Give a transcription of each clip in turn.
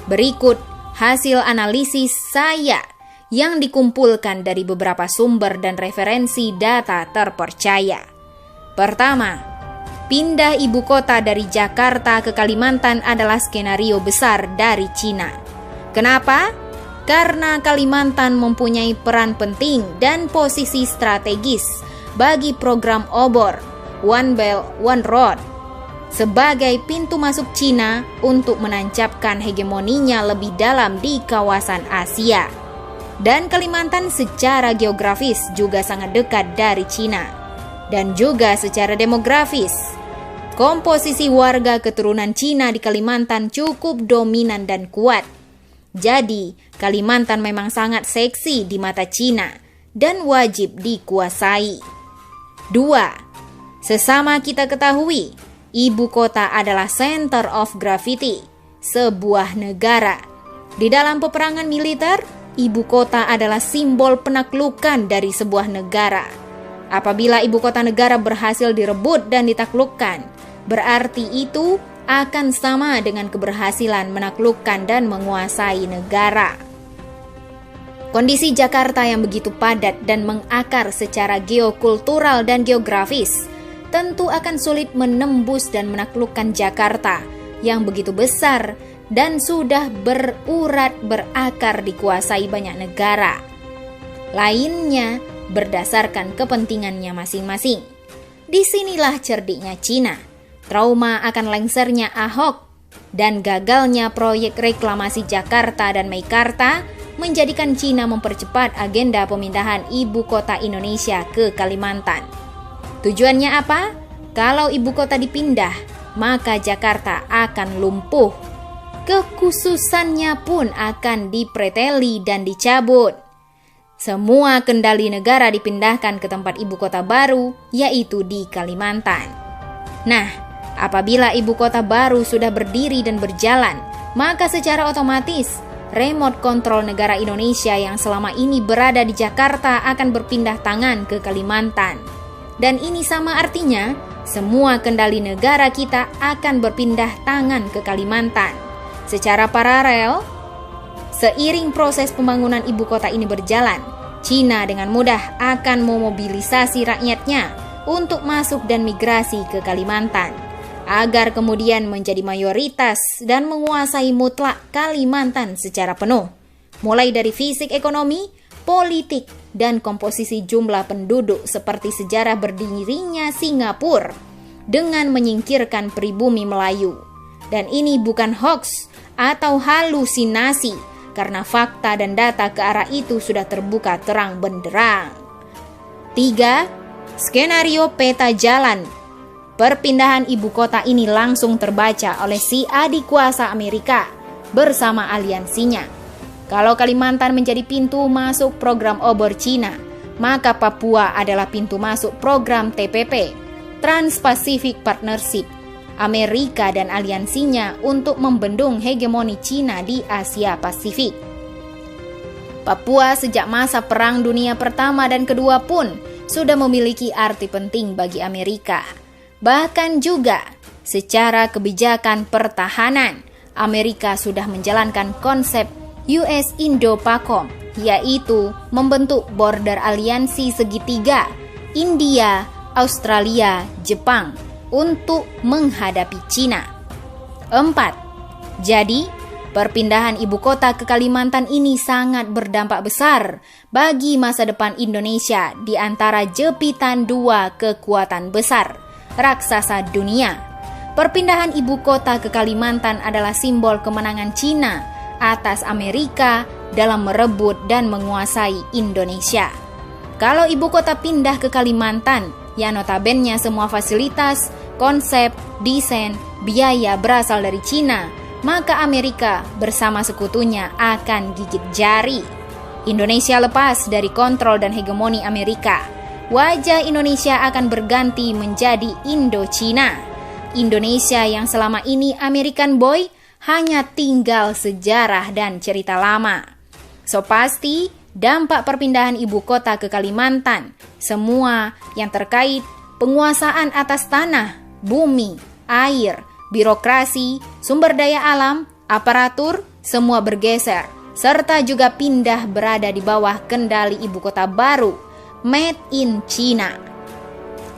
Berikut hasil analisis saya yang dikumpulkan dari beberapa sumber dan referensi data terpercaya. Pertama, pindah ibu kota dari Jakarta ke Kalimantan adalah skenario besar dari Cina. Kenapa? Karena Kalimantan mempunyai peran penting dan posisi strategis bagi program obor One Belt One Road sebagai pintu masuk Cina untuk menancapkan hegemoninya lebih dalam di kawasan Asia. Dan Kalimantan secara geografis juga sangat dekat dari Cina. Dan juga secara demografis, komposisi warga keturunan Cina di Kalimantan cukup dominan dan kuat. Jadi, Kalimantan memang sangat seksi di mata Cina dan wajib dikuasai. 2. Sesama kita ketahui, ibu kota adalah center of gravity, sebuah negara. Di dalam peperangan militer, ibu kota adalah simbol penaklukan dari sebuah negara. Apabila ibu kota negara berhasil direbut dan ditaklukkan, berarti itu akan sama dengan keberhasilan menaklukkan dan menguasai negara. Kondisi Jakarta yang begitu padat dan mengakar secara geokultural dan geografis tentu akan sulit menembus dan menaklukkan Jakarta yang begitu besar dan sudah berurat berakar dikuasai banyak negara lainnya berdasarkan kepentingannya masing-masing. Disinilah cerdiknya Cina. Trauma akan lengsernya Ahok dan gagalnya proyek reklamasi Jakarta dan Meikarta menjadikan Cina mempercepat agenda pemindahan ibu kota Indonesia ke Kalimantan. Tujuannya apa? Kalau ibu kota dipindah, maka Jakarta akan lumpuh. Kekhususannya pun akan dipreteli dan dicabut. Semua kendali negara dipindahkan ke tempat ibu kota baru, yaitu di Kalimantan. Nah, apabila ibu kota baru sudah berdiri dan berjalan, maka secara otomatis remote kontrol negara Indonesia yang selama ini berada di Jakarta akan berpindah tangan ke Kalimantan. Dan ini sama artinya, semua kendali negara kita akan berpindah tangan ke Kalimantan. Secara paralel, seiring proses pembangunan ibu kota ini berjalan, Cina dengan mudah akan memobilisasi rakyatnya untuk masuk dan migrasi ke Kalimantan, agar kemudian menjadi mayoritas dan menguasai mutlak Kalimantan secara penuh, mulai dari fisik ekonomi, politik, dan komposisi jumlah penduduk seperti sejarah berdirinya Singapura dengan menyingkirkan pribumi Melayu. Dan ini bukan hoax atau halusinasi, karena fakta dan data ke arah itu sudah terbuka terang benderang. 3. Skenario peta jalan perpindahan ibu kota ini langsung terbaca oleh si adik kuasa Amerika bersama aliansinya. Kalau Kalimantan menjadi pintu masuk program obor Cina, maka Papua adalah pintu masuk program TPP, Trans-Pacific Partnership, Amerika dan aliansinya untuk membendung hegemoni Cina di Asia Pasifik. Papua sejak masa Perang Dunia Pertama dan Kedua pun sudah memiliki arti penting bagi Amerika. Bahkan juga secara kebijakan pertahanan, Amerika sudah menjalankan konsep US Indo-PACOM, yaitu membentuk border aliansi segitiga India, Australia, Jepang untuk menghadapi Cina. 4. Jadi, perpindahan ibu kota ke Kalimantan ini sangat berdampak besar bagi masa depan Indonesia di antara jepitan dua kekuatan besar raksasa dunia. Perpindahan ibu kota ke Kalimantan adalah simbol kemenangan Cina atas Amerika dalam merebut dan menguasai Indonesia. Kalau ibu kota pindah ke Kalimantan, yang notabene semua fasilitas, konsep, desain, biaya berasal dari Cina, maka Amerika bersama sekutunya akan gigit jari. Indonesia lepas dari kontrol dan hegemoni Amerika. Wajah Indonesia akan berganti menjadi Indo-Cina. Indonesia yang selama ini American boy hanya tinggal sejarah dan cerita lama. So pasti dampak perpindahan ibu kota ke Kalimantan, semua yang terkait penguasaan atas tanah, bumi, air, birokrasi, sumber daya alam, aparatur, semua bergeser, serta juga pindah berada di bawah kendali ibu kota baru, Made in China.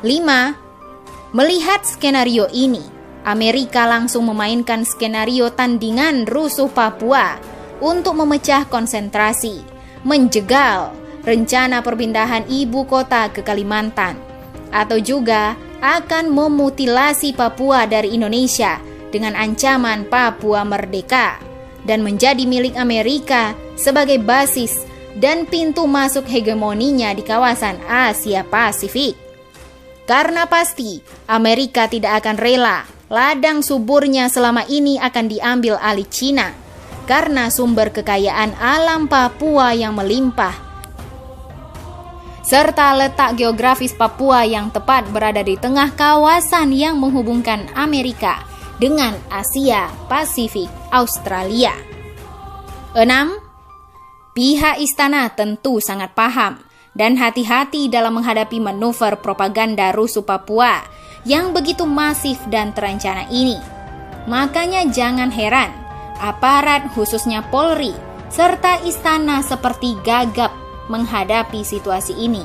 5. Melihat skenario ini, Amerika langsung memainkan skenario tandingan rusuh Papua untuk memecah konsentrasi, menjegal rencana perpindahan ibu kota ke Kalimantan, atau juga akan memutilasi Papua dari Indonesia dengan ancaman Papua merdeka dan menjadi milik Amerika sebagai basis dan pintu masuk hegemoninya di kawasan Asia Pasifik. Karena pasti Amerika tidak akan rela ladang suburnya selama ini akan diambil alih Cina karena sumber kekayaan alam Papua yang melimpah serta letak geografis Papua yang tepat berada di tengah kawasan yang menghubungkan Amerika dengan Asia Pasifik Australia. 6. Pihak istana tentu sangat paham dan hati-hati dalam menghadapi manuver propaganda rusuh Papua yang begitu masif dan terencana ini. Makanya jangan heran aparat khususnya Polri serta istana seperti gagap menghadapi situasi ini.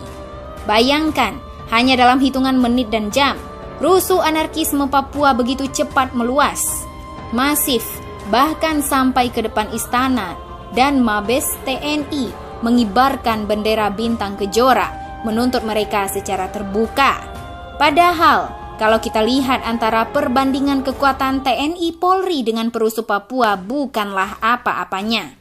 Bayangkan, hanya dalam hitungan menit dan jam, rusuh anarkisme Papua begitu cepat meluas, masif, bahkan sampai ke depan istana dan Mabes TNI mengibarkan bendera bintang kejora menuntut mereka secara terbuka. Padahal, kalau kita lihat antara perbandingan kekuatan TNI Polri dengan perusuh Papua bukanlah apa-apanya.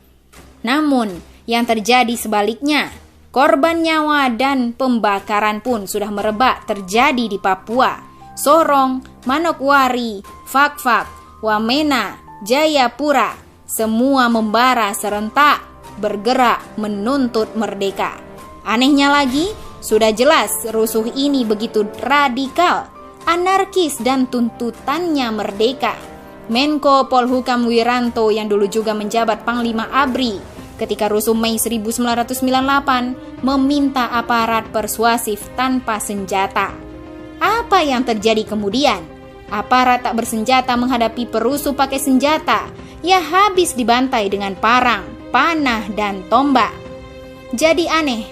Namun, yang terjadi sebaliknya, korban nyawa dan pembakaran pun sudah merebak terjadi di Papua, Sorong, Manokwari, Fakfak, Wamena, Jayapura, semua membara serentak bergerak menuntut merdeka. Anehnya lagi, sudah jelas rusuh ini begitu radikal, anarkis dan tuntutannya merdeka. Menko Polhukam Wiranto yang dulu juga menjabat Panglima ABRI ketika rusuh Mei 1998 meminta aparat persuasif tanpa senjata. Apa yang terjadi kemudian? Aparat tak bersenjata menghadapi perusuh pakai senjata, ya habis dibantai dengan parang, panah, dan tombak. Jadi aneh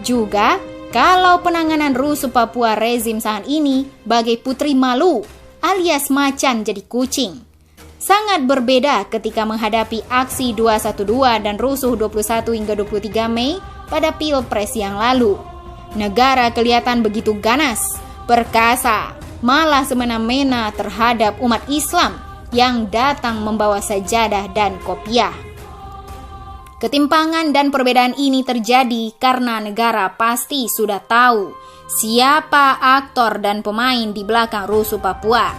juga kalau penanganan rusuh Papua rezim saat ini bagai putri malu alias macan jadi kucing. Sangat berbeda ketika menghadapi aksi 212 dan rusuh 21 hingga 23 Mei pada Pilpres yang lalu. Negara kelihatan begitu ganas, perkasa, malah semena-mena terhadap umat Islam yang datang membawa sajadah dan kopiah. Ketimpangan dan perbedaan ini terjadi karena negara pasti sudah tahu siapa aktor dan pemain di belakang rusuh Papua.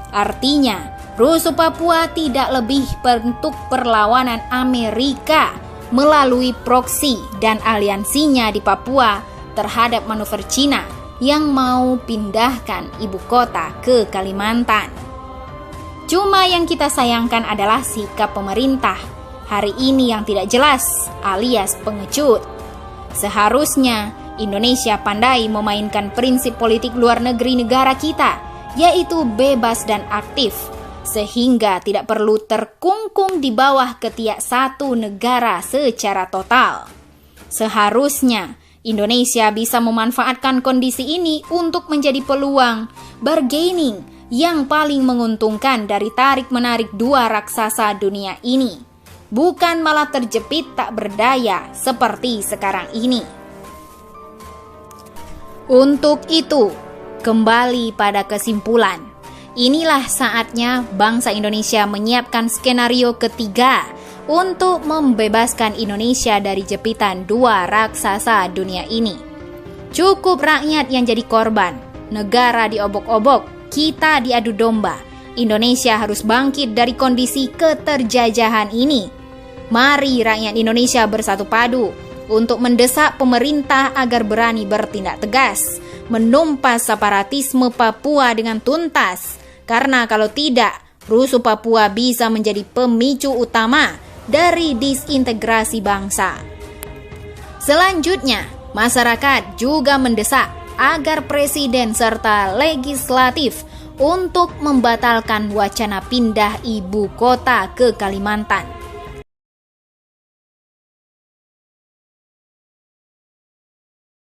Artinya, rusuh Papua tidak lebih bentuk perlawanan Amerika melalui proksi dan aliansinya di Papua terhadap manuver Cina yang mau pindahkan ibu kota ke Kalimantan. Cuma yang kita sayangkan adalah sikap pemerintah hari ini yang tidak jelas alias pengecut. Seharusnya Indonesia pandai memainkan prinsip politik luar negeri negara kita, yaitu bebas dan aktif, sehingga tidak perlu terkungkung di bawah ketiak satu negara secara total. Seharusnya Indonesia bisa memanfaatkan kondisi ini untuk menjadi peluang bargaining yang paling menguntungkan dari tarik-menarik dua raksasa dunia ini, bukan malah terjepit tak berdaya seperti sekarang ini. Untuk itu, kembali pada kesimpulan, inilah saatnya bangsa Indonesia menyiapkan skenario ketiga untuk membebaskan Indonesia dari jepitan dua raksasa dunia ini. Cukup rakyat yang jadi korban, negara diobok-obok, kita diadu domba. Indonesia harus bangkit dari kondisi keterjajahan ini. Mari rakyat Indonesia bersatu padu untuk mendesak pemerintah agar berani bertindak tegas, menumpas separatisme Papua dengan tuntas. Karena kalau tidak, rusuh Papua bisa menjadi pemicu utama dari disintegrasi bangsa. Selanjutnya, masyarakat juga mendesak agar presiden serta legislatif untuk membatalkan wacana pindah ibu kota ke Kalimantan.